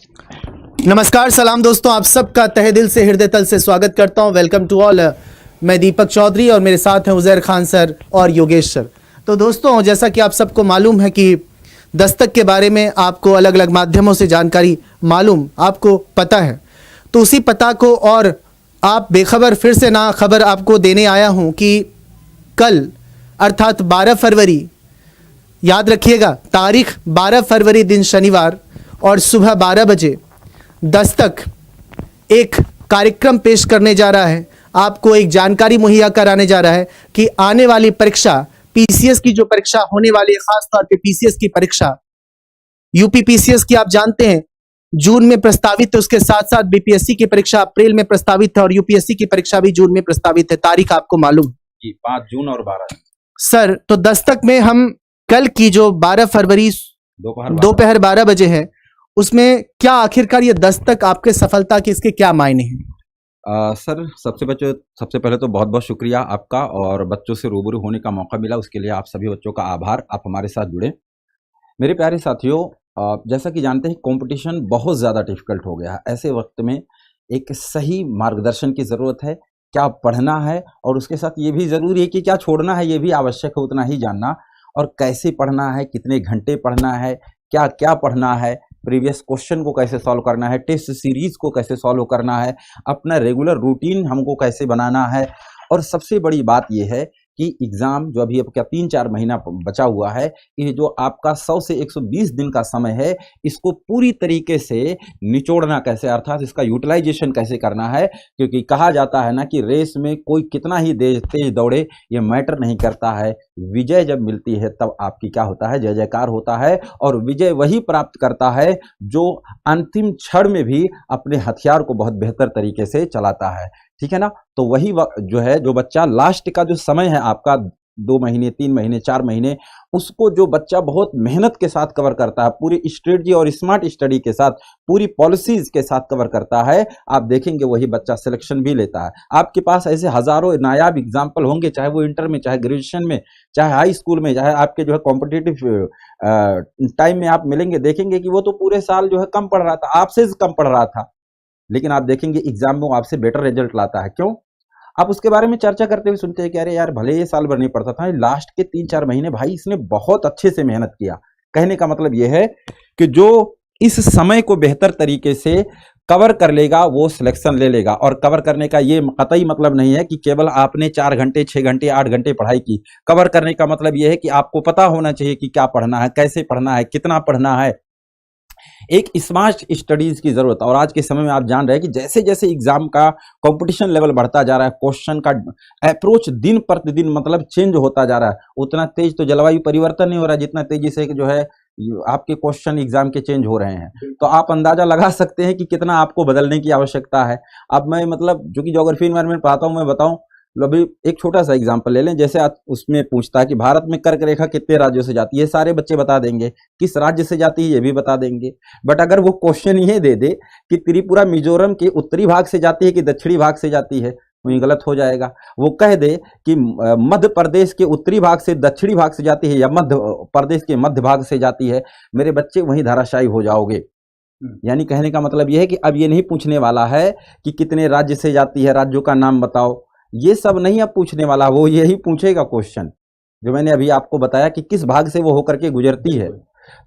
नमस्कार, सलाम दोस्तों, आप सबका तहे दिल से हृदय तल से स्वागत करता हूं। Welcome to all. मैं दीपक चौधरी और मेरे साथ हैं उजैर खान सर और योगेश सर। तो दोस्तों, जैसा कि आप सबको मालूम है कि दस्तक के बारे में आपको अलग अलग माध्यमों से जानकारी मालूम आपको पता है, तो उसी पता को और आप बेखबर फिर से ना खबर आपको देने आया हूं कि कल अर्थात 12 फरवरी, याद रखिएगा तारीख 12 फरवरी दिन शनिवार और सुबह 12 बजे दस्तक एक कार्यक्रम पेश करने जा रहा है, आपको एक जानकारी मुहैया कराने जा रहा है कि आने वाली परीक्षा पीसीएस की जो परीक्षा होने वाली है, खास तौर पे पीसीएस की परीक्षा, यूपी पीसीएस की आप जानते हैं जून में प्रस्तावित है, उसके साथ साथ बीपीएससी की परीक्षा अप्रैल में प्रस्तावित है और यूपीएससी की परीक्षा भी जून में प्रस्तावित है। तारीख आपको मालूम जी, 5 जून और 12 सर। तो दस्तक में हम कल की जो 12 फरवरी दोपहर 12 बजे है, उसमें क्या आखिरकार ये दस्तक आपके सफलता के इसके क्या मायने हैं? सर, सबसे पहले तो बहुत बहुत शुक्रिया आपका, और बच्चों से रूबरू होने का मौका मिला उसके लिए आप सभी बच्चों का आभार। आप हमारे साथ जुड़े। मेरे प्यारे साथियों, जैसा कि जानते हैं कंपटीशन बहुत ज़्यादा डिफिकल्ट हो गया है। ऐसे वक्त में एक सही मार्गदर्शन की ज़रूरत है। क्या पढ़ना है और उसके साथ ये भी ज़रूरी है कि क्या छोड़ना है, ये भी आवश्यक है उतना ही जानना। और कैसे पढ़ना है, कितने घंटे पढ़ना है, क्या क्या पढ़ना है, प्रीवियस क्वेश्चन को कैसे सॉल्व करना है, टेस्ट सीरीज को कैसे सॉल्व करना है, अपना रेगुलर रूटीन हमको कैसे बनाना है। और सबसे बड़ी बात यह है कि एग्ज़ाम जो अभी आपका 3-4 महीना बचा हुआ है, ये जो आपका 100 से 120 दिन का समय है, इसको पूरी तरीके से निचोड़ना कैसे, अर्थात इसका यूटिलाइजेशन कैसे करना है। क्योंकि कहा जाता है ना कि रेस में कोई कितना ही तेज दौड़े, ये मैटर नहीं करता है। विजय जब मिलती है तब आपकी क्या होता है, जय जयकार होता है। और विजय वही प्राप्त करता है जो अंतिम क्षण में भी अपने हथियार को बहुत बेहतर तरीके से चलाता है। ठीक है ना। तो वही जो है, जो बच्चा लास्ट का जो समय है आपका 2 महीने, 3 महीने, 4 महीने, उसको जो बच्चा बहुत मेहनत के साथ कवर करता है, पूरी स्ट्रेटजी और स्मार्ट स्टडी के साथ, पूरी पॉलिसीज के साथ कवर करता है, आप देखेंगे वही बच्चा सिलेक्शन भी लेता है। आपके पास ऐसे हजारों नायाब एग्जाम्पल होंगे, चाहे वो इंटर में, चाहे ग्रेजुएशन में, चाहे हाई स्कूल में, चाहे आपके जो है कॉम्पिटिटिव टाइम में आप मिलेंगे, देखेंगे कि वो तो पूरे साल जो है कम पढ़ रहा था, आपसे कम पढ़ रहा था, लेकिन आप देखेंगे एग्जाम में वो आपसे बेटर रिजल्ट लाता है। क्यों? आप उसके बारे में चर्चा करते हुए सुनते हैं कि अरे यार, भले ये साल भर नहीं पढ़ता था, लास्ट के 3-4 महीने भाई इसने बहुत अच्छे से मेहनत किया। कहने का मतलब यह है कि जो इस समय को बेहतर तरीके से कवर कर लेगा वो सिलेक्शन ले लेगा। और कवर करने का ये कतई मतलब नहीं है कि केवल आपने 4 घंटे, 6 घंटे, 8 घंटे पढ़ाई की। कवर करने का मतलब यह है कि आपको पता होना चाहिए कि क्या पढ़ना है, कैसे पढ़ना है, कितना पढ़ना है। एक स्मार्ट स्टडीज की जरूरत है। और आज के समय में आप जान रहे हैं कि जैसे जैसे एग्जाम का कंपटीशन लेवल बढ़ता जा रहा है, क्वेश्चन का अप्रोच दिन प्रतिदिन मतलब चेंज होता जा रहा है, उतना तेज तो जलवायु परिवर्तन नहीं हो रहा है जितना तेजी से जो है आपके क्वेश्चन एग्जाम के चेंज हो रहे हैं। तो आप अंदाजा लगा सकते हैं कि कितना आपको बदलने की आवश्यकता है। अब मैं मतलब जो कि ज्योग्राफी एनवायरनमेंट पढ़ाता हूं, मैं बताऊं, अभी एक छोटा सा एग्जांपल ले लें। जैसे उसमें पूछता है कि भारत में कर्क रेखा कितने राज्यों से जाती है, सारे बच्चे बता देंगे। किस राज्य से जाती है ये भी बता देंगे। बट अगर वो क्वेश्चन ये दे दे कि त्रिपुरा मिजोरम के उत्तरी भाग से जाती है कि दक्षिणी भाग से जाती है, वही गलत हो जाएगा। वो कह दे कि मध्य प्रदेश के उत्तरी भाग से दक्षिणी भाग से जाती है या मध्य प्रदेश के मध्य भाग से जाती है, मेरे बच्चे वहीं धाराशायी हो जाओगे। यानी कहने का मतलब यह है कि अब ये नहीं पूछने वाला है कि कितने राज्य से जाती है, राज्यों का नाम बताओ, ये सब नहीं अब पूछने वाला। वो यही पूछेगा क्वेश्चन जो मैंने अभी आपको बताया कि किस भाग से वो होकर के गुजरती है।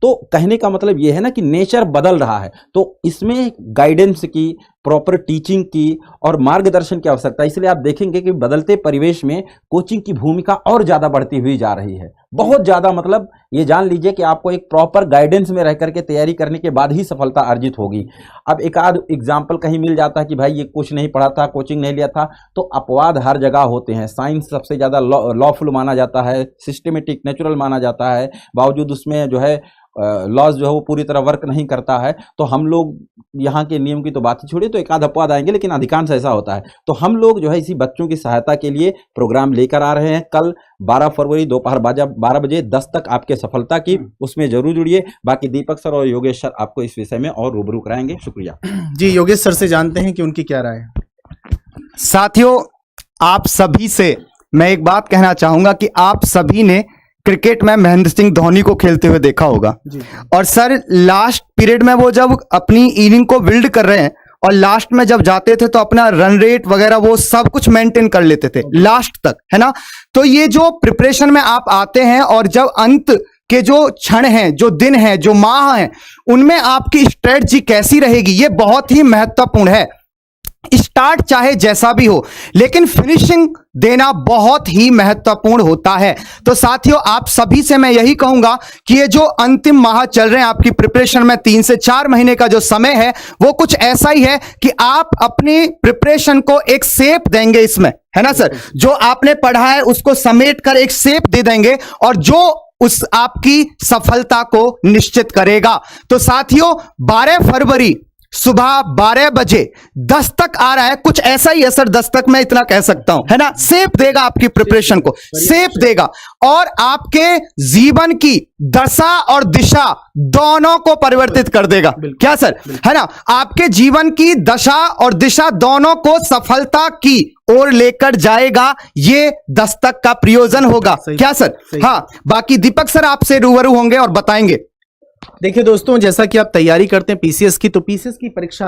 तो कहने का मतलब ये है ना कि नेचर बदल रहा है, तो इसमें गाइडेंस की, प्रॉपर टीचिंग की और मार्गदर्शन की आवश्यकता है। इसलिए आप देखेंगे कि बदलते परिवेश में कोचिंग की भूमिका और ज्यादा बढ़ती हुई जा रही है, बहुत ज्यादा। मतलब ये जान लीजिए कि आपको एक प्रॉपर गाइडेंस में रह करके तैयारी करने के बाद ही सफलता अर्जित होगी। अब एक आध एग्जाम्पल कहीं मिल जाता है कि भाई ये कुछ नहीं पढ़ा था, कोचिंग नहीं लिया था, तो अपवाद हर जगह होते हैं। साइंस सबसे ज्यादा लॉफुल माना जाता है, सिस्टमेटिक, नेचुरल माना जाता है, बावजूद उसमें जो है लॉज जो है वो पूरी तरह वर्क नहीं करता है। तो हम लोग यहाँ के नियम की तो बात ही छोड़िए, तो एक आध अपवाद आएंगे, लेकिन अधिकांश ऐसा होता है। तो हम लोग जो है इसी बच्चों की सहायता के लिए प्रोग्राम लेकर आ रहे हैं। कल 12 फरवरी दोपहर 12 बजे दस्तक आपके सफलता की, उसमें जरूर जुड़िए। बाकी दीपक सर और योगेश सर आपको इस विषय में और रूबरू कराएंगे। शुक्रिया जी। योगेश सर से जानते हैं कि उनकी क्या राय है। साथियों, आप सभी से मैं एक बात कहना चाहूंगा कि आप सभी ने क्रिकेट में महेंद्र सिंह धोनी को खेलते हुए देखा होगा। और सर लास्ट पीरियड में वो जब अपनी इनिंग को बिल्ड कर रहे हैं और लास्ट में जब जाते थे तो अपना रन रेट वगैरह वो सब कुछ मेंटेन कर लेते थे लास्ट तक, है ना। तो ये जो प्रिपरेशन में आप आते हैं और जब अंत के जो क्षण हैं, जो दिन हैं, जो माह हैं, उनमें आपकी स्ट्रेटजी कैसी रहेगी, ये बहुत ही महत्वपूर्ण है। स्टार्ट चाहे जैसा भी हो, लेकिन फिनिशिंग देना बहुत ही महत्वपूर्ण होता है। तो साथियों, आप सभी से मैं यही कहूंगा कि ये जो अंतिम माह चल रहे हैं आपकी प्रिपरेशन में, 3 से 4 महीने का जो समय है, वो कुछ ऐसा ही है कि आप अपनी प्रिपरेशन को एक शेप देंगे इसमें, है ना सर। जो आपने पढ़ा है उसको समेट कर एक शेप दे देंगे और जो उस आपकी सफलता को निश्चित करेगा। तो साथियों, 12 फरवरी सुबह 12 बजे दस्तक आ रहा है, कुछ ऐसा ही है सर, दस्तक मैं इतना कह सकता हूं, है ना। शेप देगा आपकी प्रिपरेशन को, शेप देगा और आपके जीवन की दशा और दिशा दोनों को परिवर्तित कर देगा। क्या सर, है ना। आपके जीवन की दशा और दिशा दोनों को सफलता की ओर लेकर जाएगा, ये दस्तक का प्रयोजन होगा। क्या सर, हाँ। बाकी दीपक सर आपसे रूबरू होंगे और बताएंगे। देखिए दोस्तों, जैसा कि आप तैयारी करते हैं पीसीएस की, तो पीसीएस की परीक्षा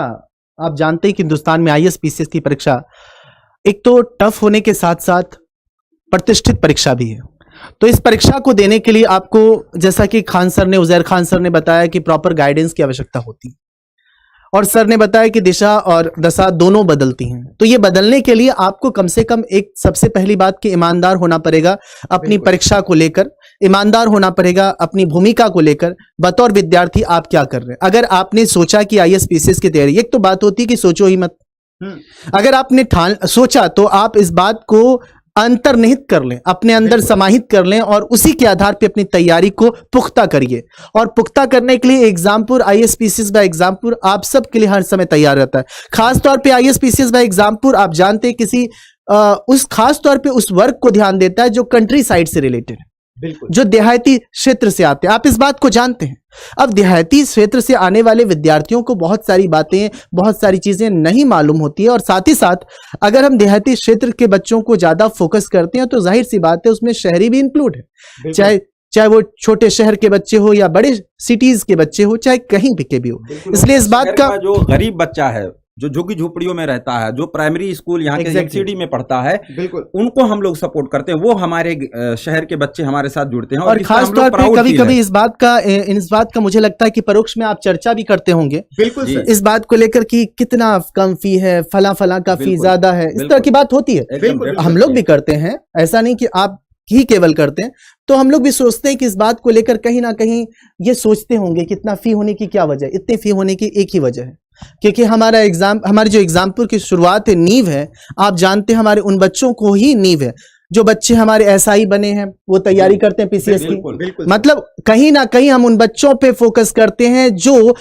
आप जानते हैं कि हिंदुस्तान में आईएएस पीसीएस की परीक्षा एक तो टफ होने के साथ साथ प्रतिष्ठित परीक्षा भी है। तो इस परीक्षा को देने के लिए आपको, जैसा कि खान सर ने, उजैर खान सर ने बताया कि प्रॉपर गाइडेंस की आवश्यकता होती है, और सर ने बताया कि दिशा और दशा दोनों बदलती हैं। तो ये बदलने के लिए आपको कम से कम एक सबसे पहली बात कि ईमानदार होना पड़ेगा अपनी परीक्षा को लेकर, ईमानदार होना पड़ेगा अपनी भूमिका को लेकर। बतौर विद्यार्थी आप क्या कर रहे हैं? अगर आपने सोचा कि आईएएस पीसीएस की तैयारी, एक तो बात होती है कि सोचो ही मत। अगर आपने सोचा तो आप इस बात को अंतर्निहित कर लें, अपने अंदर समाहित कर लें और उसी के आधार पे अपनी तैयारी को पुख्ता करिए। और पुख्ता करने के लिए Exampur IAS PCS by Exampur आप सब के लिए हर समय तैयार रहता है। खास तौर पे आईएएस पीसीएस बाय एग्जामपुर आप जानते हैं किसी उस खास तौर पे उस वर्ग को ध्यान देता है जो कंट्री साइड से रिलेटेड है, जो देहाती क्षेत्र से आते हैं। आप इस बात को जानते हैं। अब देहाती क्षेत्र से आने वाले विद्यार्थियों को बहुत सारी बातें, बहुत सारी चीजें नहीं मालूम होती है, और साथ ही साथ अगर हम देहाती क्षेत्र के बच्चों को ज्यादा फोकस करते हैं तो जाहिर सी बात है उसमें शहरी भी इंक्लूड है, चाहे वो छोटे शहर के बच्चे हो या बड़े सिटीज के बच्चे हो, चाहे कहीं भी के भी हो। इसलिए इस बात का जो गरीब बच्चा है, जो झुग्गी झोपड़ियों में रहता है, जो प्राइमरी स्कूल यहाँ के एमसीडी में पढ़ता है, बिल्कुल उनको हम लोग सपोर्ट करते हैं। वो हमारे शहर के बच्चे हमारे साथ जुड़ते हैं और खास तौर पे कभी-कभी इस बात का मुझे लगता है कि परोक्ष में आप चर्चा भी करते होंगे, बिल्कुल इस बात को लेकर कि कितना कम फी है, फला का फी ज्यादा है, इस तरह की बात होती है। हम लोग भी करते हैं, ऐसा नहीं कि आप ही केवल करते हैं। तो हम लोग भी सोचते हैं कि इस बात को लेकर कहीं ना कहीं ये सोचते होंगे कि इतना फी होने की क्या वजह है। इतने फी होने की एक ही वजह है, क्योंकि हमारी जो एग्जामपुर की शुरुआत है, नींव है, आप जानते हैं हमारे उन बच्चों को ही नींव है जो बच्चे हमारे एसआई बने हैं, वो तैयारी करते हैं पीसीएस की। मतलब कहीं ना कहीं हम उन बच्चों पे फोकस करते हैं जो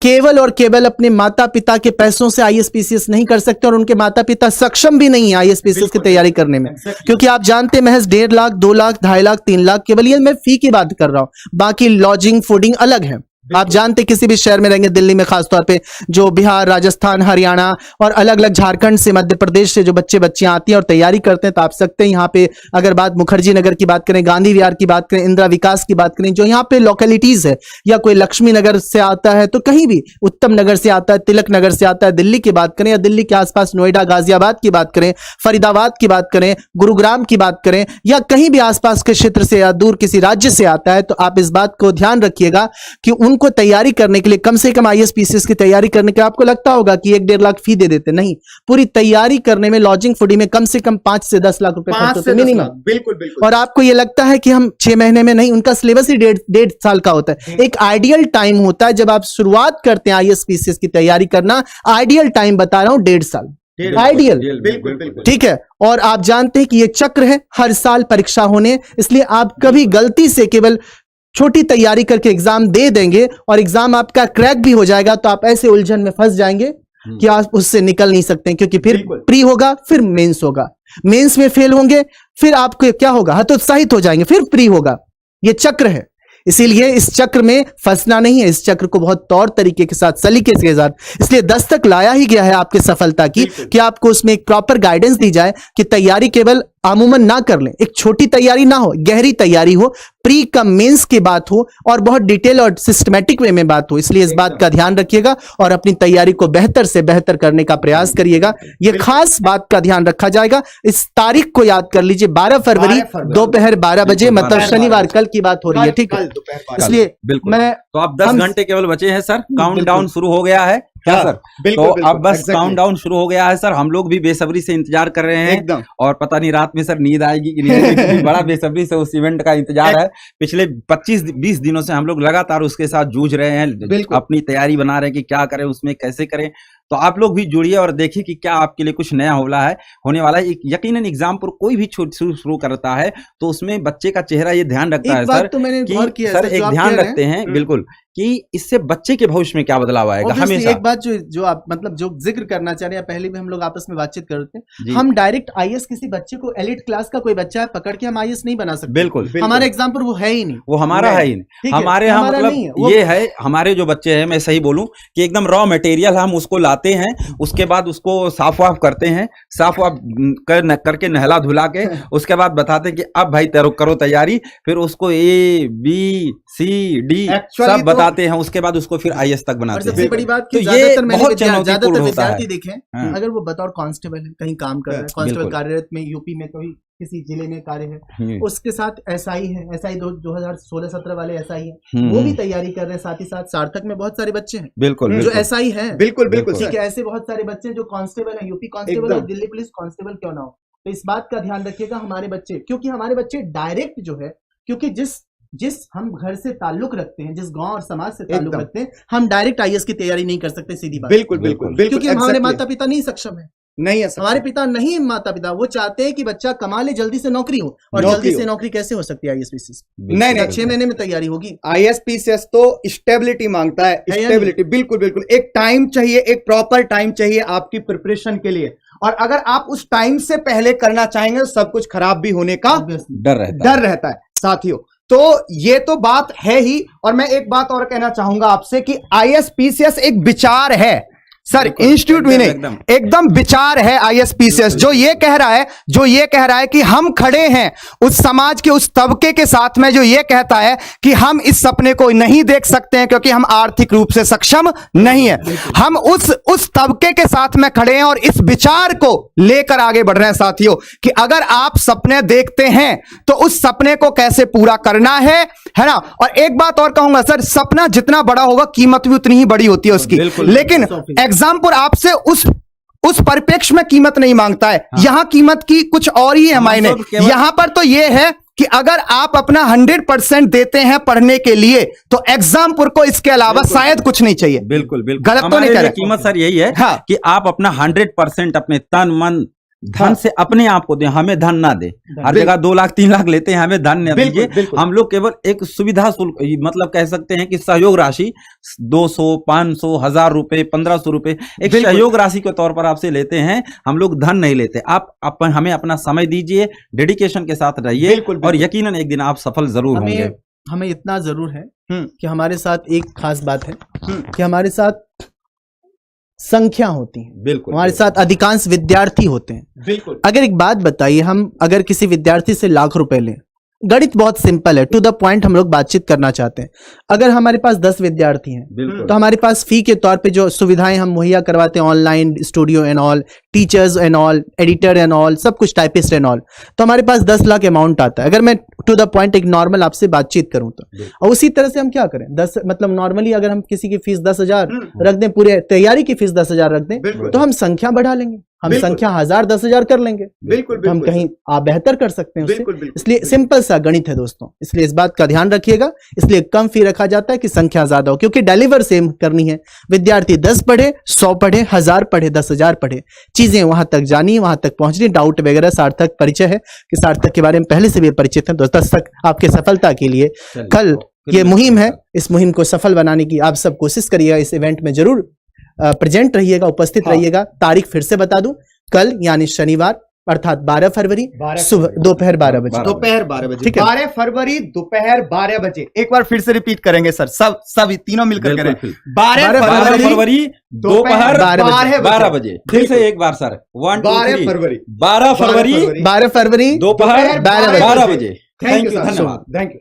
केवल और केवल अपने माता पिता के पैसों से आईएएस पीसीएस नहीं कर सकते, और उनके माता पिता सक्षम भी नहीं है आईएएस पीसीएस की तैयारी करने में। क्योंकि आप जानते हैं महज 1.5 लाख, 2 लाख, 2.5 लाख, 3 लाख, केवल ये मैं फी की बात कर रहा हूं, बाकी लॉजिंग फूडिंग अलग है। आप जानते किसी भी शहर में रहेंगे, दिल्ली में खासतौर पे, जो बिहार, राजस्थान, हरियाणा और अलग अलग झारखंड से, मध्य प्रदेश से जो बच्चियां आती हैं और तैयारी करते हैं, तो आप सकते हैं यहाँ पे अगर बात मुखर्जी नगर की बात करें, गांधी विहार की बात करें, इंदिरा विकास की बात करें, जो यहाँ पे लोकेलिटीज है, या कोई लक्ष्मी नगर से आता है, तो कहीं भी उत्तम नगर से आता है, तिलक नगर से आता है, दिल्ली की बात करें या दिल्ली के आसपास नोएडा, गाजियाबाद की बात करें, फरीदाबाद की बात करें, गुरुग्राम की बात करें, या कहीं भी आसपास के क्षेत्र से या दूर किसी राज्य से आता है, तो आप इस बात को ध्यान रखिएगा कि उनको तैयारी करने के लिए कम से कम आईएएस पीसीएस की तैयारी करने के, आपको लगता होगा कि 1-1.5 लाख फी दे देते, नहीं, पूरी तैयारी करने में लॉजिंग फूडिंग में कम से कम 5 से 10 लाख रुपए खर्च होते हैं मिनिमम। बिल्कुल। और आपको ये लगता है कि हम 6 महीने में नहीं, उनका सिलेबस ही 1.5 साल का होता है। एक आइडियल टाइम होता है जब आप शुरुआत करते हैं आईएएस पीसीएस की तैयारी करना, आइडियल टाइम बता रहा हूं 1.5 साल, आइडियल, बिल्कुल ठीक है। और आप जानते हैं कि ये चक्र है हर साल परीक्षा होने, इसलिए आप कभी गलती से केवल छोटी तैयारी करके एग्जाम दे देंगे और एग्जाम आपका क्रैक भी हो जाएगा, तो आप ऐसे उलझन में फंस जाएंगे कि आप उससे निकल नहीं सकते, क्योंकि फिर प्री होगा, फिर मेंस होगा, मेंस में फेल होंगे, फिर आपको क्या होगा, हतोत्साहित हो जाएंगे, फिर प्री होगा। ये चक्र है, इसीलिए इस चक्र में फंसना नहीं है, इस चक्र को बहुत तौर तरीके के साथ, सलीके के साथ, इसलिए दस्तक लाया ही गया है आपकी सफलता की, कि आपको उसमें एक प्रॉपर गाइडेंस दी जाए कि तैयारी केवल अमूमन ना कर लें, एक छोटी तैयारी ना हो, गहरी तैयारी हो, प्री कम मेंस की बात हो और बहुत डिटेल और सिस्टमेटिक वे में बात हो। इसलिए इस बात का ध्यान रखिएगा और अपनी तैयारी को बेहतर से बेहतर करने का प्रयास करिएगा। ये खास बात का ध्यान रखा जाएगा। इस तारीख को याद कर लीजिए, 12 फरवरी दोपहर 12 बजे, मतलब शनिवार, कल की बात हो रही है, ठीक है। इसलिए बिल्कुल, मैं तो अब 10 घंटे केवल बचे हैं सर, काउंटडाउन शुरू हो गया है क्या हाँ, सर? बिल्कुल, तो बिल्कुल, अब बस exactly. काउंटडाउन शुरू हो गया है सर, हम लोग भी बेसब्री से इंतजार कर रहे हैं एकदम। और पता नहीं रात में सर नींद आएगी कि नहीं आएगी, क्योंकि बड़ा बेसब्री से उस इवेंट का इंतजार है। पिछले 25-20 दिनों से हम लोग लगातार उसके साथ जूझ रहे हैं, अपनी तैयारी बना रहे हैं कि क्या करें, उसमें कैसे करें। तो आप लोग भी जुड़िए और देखिए कि क्या आपके लिए कुछ नया होने वाला है। यकीनन एग्जाम पर कोई भी शुरू करता है तो उसमें बच्चे का चेहरा ये ध्यान रखता है सर, तो मैंने गौर किया सर एक ध्यान रखते हैं बिल्कुल कि इससे बच्चे के भविष्य में क्या बदलाव आएगा। हमेशा एक बात जो आप मतलब जो जिक्र करना चाह रहे हैं, पहले भी हम लोग आपस में बातचीत करते हैं, हम डायरेक्ट आईएएस किसी बच्चे को, एलिट क्लास का कोई बच्चा है पकड़ के हम आईएएस नहीं बना सकते। बिल्कुल, हमारे एग्जाम पर वो है ही नहीं, वो हमारा है ही नहीं। हमारे यहाँ मतलब ये है, हमारे जो बच्चे हैं, मैं सही बोलूं कि एकदम रॉ मटेरियल हम उसको लाते हैं, उसके बाद उसको साफ वाफ करते हैं, साफ वाफ करके नहला धुला के उसके बाद बताते हैं कि अब भाई करो तैयारी, फिर उसको ABCD सब बताते हैं, उसके बाद उसको फिर IAS तक बनाते हैं। सबसे बड़ी बात तो ये बहुत चुनौतीपूर्ण होता है। विद्यार्थी देखें, अगर वो बतौर कांस्टेबल है, कहीं काम कर रहा है, कांस्टेबल कार्यरत में यूपी में कोई किसी जिले में कार्य है, उसके साथ एसआई है, एसआई 2016-17 वाले एसआई है, वो भी तैयारी कर रहे हैं, साथ ही साथ सार्थक में बहुत सारे बच्चे हैं बिल्कुल जो एसआई हैं, बिल्कुल बिल्कुल ठीक है। ऐसे बहुत सारे बच्चे जो कांस्टेबल हैं, यूपी कांस्टेबल और दिल्ली पुलिस कांस्टेबल क्यों ना हो। तो इस बात का ध्यान रखिएगा हमारे बच्चे, क्योंकि हमारे बच्चे डायरेक्ट जो है, क्योंकि जिस हम घर से ताल्लुक रखते हैं, जिस गांव और समाज से ताल्लुक रखते हैं, हम डायरेक्ट आईएएस की तैयारी नहीं कर सकते, सीधी बात। बिल्कुल बिल्कुल बिल्कुल, क्योंकि हमारे माता पिता नहीं सक्षम है, नहीं है, हमारे पिता नहीं है, माता पिता वो चाहते हैं कि बच्चा कमा ले, जल्दी से नौकरी हो, और जल्दी से नौकरी कैसे हो सकती है आईएएस पीसीएस? नहीं 6 महीने में तैयारी होगी। आईएएस पीसीएस तो स्टेबिलिटी मांगता है, स्टेबिलिटी, बिल्कुल बिल्कुल। एक टाइम चाहिए, एक प्रॉपर टाइम चाहिए आपकी प्रिपरेशन के लिए, और अगर आप उस टाइम से पहले करना चाहेंगे तो सब कुछ खराब भी होने का डर रहता है साथियों। तो ये तो बात है ही, और मैं एक बात और कहना चाहूंगा आपसे कि आईएएस पीसीएस एक विचार है सर, इंस्टीट्यूट भी नहीं, एकदम विचार है आईएएस पीसीएस, जो ये कह रहा है कि हम खड़े हैं उस समाज के उस तबके के साथ में जो ये कहता है कि हम इस सपने को नहीं देख सकते हैं क्योंकि हम आर्थिक रूप से सक्षम नहीं है। हम उस तबके के साथ में खड़े हैं और इस विचार को लेकर आगे बढ़ रहे हैं साथियों, कि अगर आप सपने देखते हैं तो उस सपने को कैसे पूरा करना है ना। और एक बात और कहूंगा सर, सपना जितना बड़ा होगा कीमत भी उतनी ही बड़ी होती है उसकी, लेकिन एग्जाम्पल आपसे उस परिप्रेक्ष्य में कीमत नहीं मांगता है। यहां कीमत की कुछ और ही है मायने। यहां पर तो यह है कि अगर आप अपना 100% देते हैं पढ़ने के लिए तो एग्जामपुर को इसके अलावा शायद कुछ नहीं चाहिए। बिल्कुल गलत तो नहीं कह रहे। कीमत सर यही है हाँ। कि आप अपना 100% अपने तन मन धन से अपने आप को दें, हमें धन ना दे। हर जगह 2 लाख 3 लाख लेते हैं, हमें धन न दीजिए। हम लोग केवल एक सुविधा शुल्क, मतलब कह सकते हैं कि सहयोग राशि 200, 500, 1000 रुपए, 1500 रुपए एक सहयोग राशि के तौर पर आपसे लेते हैं। हम लोग धन नहीं लेते। आप हमें अपना समय दीजिए, डेडिकेशन के साथ रहिए और यकीनन एक दिन आप सफल जरूर होंगे। हमें इतना जरूर है कि हमारे साथ एक खास बात है कि हमारे साथ संख्या होती है, बिल्कुल हमारे साथ अधिकांश विद्यार्थी होते हैं। बिल्कुल। अगर एक बात बताइए, हम अगर किसी विद्यार्थी से लाख रुपए लें, गणित बहुत सिंपल है, टू द पॉइंट हम लोग बातचीत करना चाहते हैं। अगर हमारे पास 10 विद्यार्थी हैं तो हमारे पास फी के तौर पे जो सुविधाएं हम मुहैया करवाते हैं, online studio and all, teachers and all, editor and all, सब कुछ, टाइपिस्ट एंड ऑल, तो हमारे पास 10 लाख अमाउंट आता है। अगर मैं टू द पॉइंट एक नॉर्मल आपसे बातचीत करूं तो, और उसी तरह से हम क्या करें, 10 मतलब नॉर्मली अगर हम किसी की फीस 10,000 रख दें, पूरे तैयारी की फीस 10,000 रख दें, तो हम संख्या बढ़ा लेंगे, हम संख्या 1000 10,000 कर लेंगे, तो हम कहीं आप बेहतर कर सकते हैं उससे। इसलिए सिंपल सा गणित है दोस्तों, इसलिए इस बात का ध्यान रखिएगा। इसलिए कम फी रखा जाता है कि संख्या ज्यादा हो, क्योंकि डिलीवर सेम करनी है। विद्यार्थी 10 पढ़े, 100 पढ़े, 1000 पढ़े, 10,000 पढ़े, चीजें वहां तक जानी, वहां तक पहुंचनी। डाउट वगैरह सार्थक परिचय है कि सार्थक के बारे में पहले से भी परिचित है दोस्तों। तक आपके सफलता के लिए कल ये मुहिम है, इस मुहिम को सफल बनाने की आप सब कोशिश करिएगा। इस इवेंट में जरूर प्रेजेंट रहिएगा, उपस्थित रहिएगा। तारीख फिर से बता दूं, कल यानी शनिवार अर्थात 12 फरवरी 12 सुबह दोपहर 12 बजे। दोपहर 12 बजे, ठीक है। 12 फरवरी दोपहर 12 बजे। एक बार फिर से रिपीट करेंगे सर, सब तीनों मिलकर बिल्कुल, करें। बिल्कुल। 12 12 फरवरी फरवरी दोपहर 12 बजे। फिर से एक बार सर, 1 2 12 3 फरवरी 12 फरवरी 12 फरवरी दोपहर 12 बजे। थैंक यू, धन्यवाद। Thank you.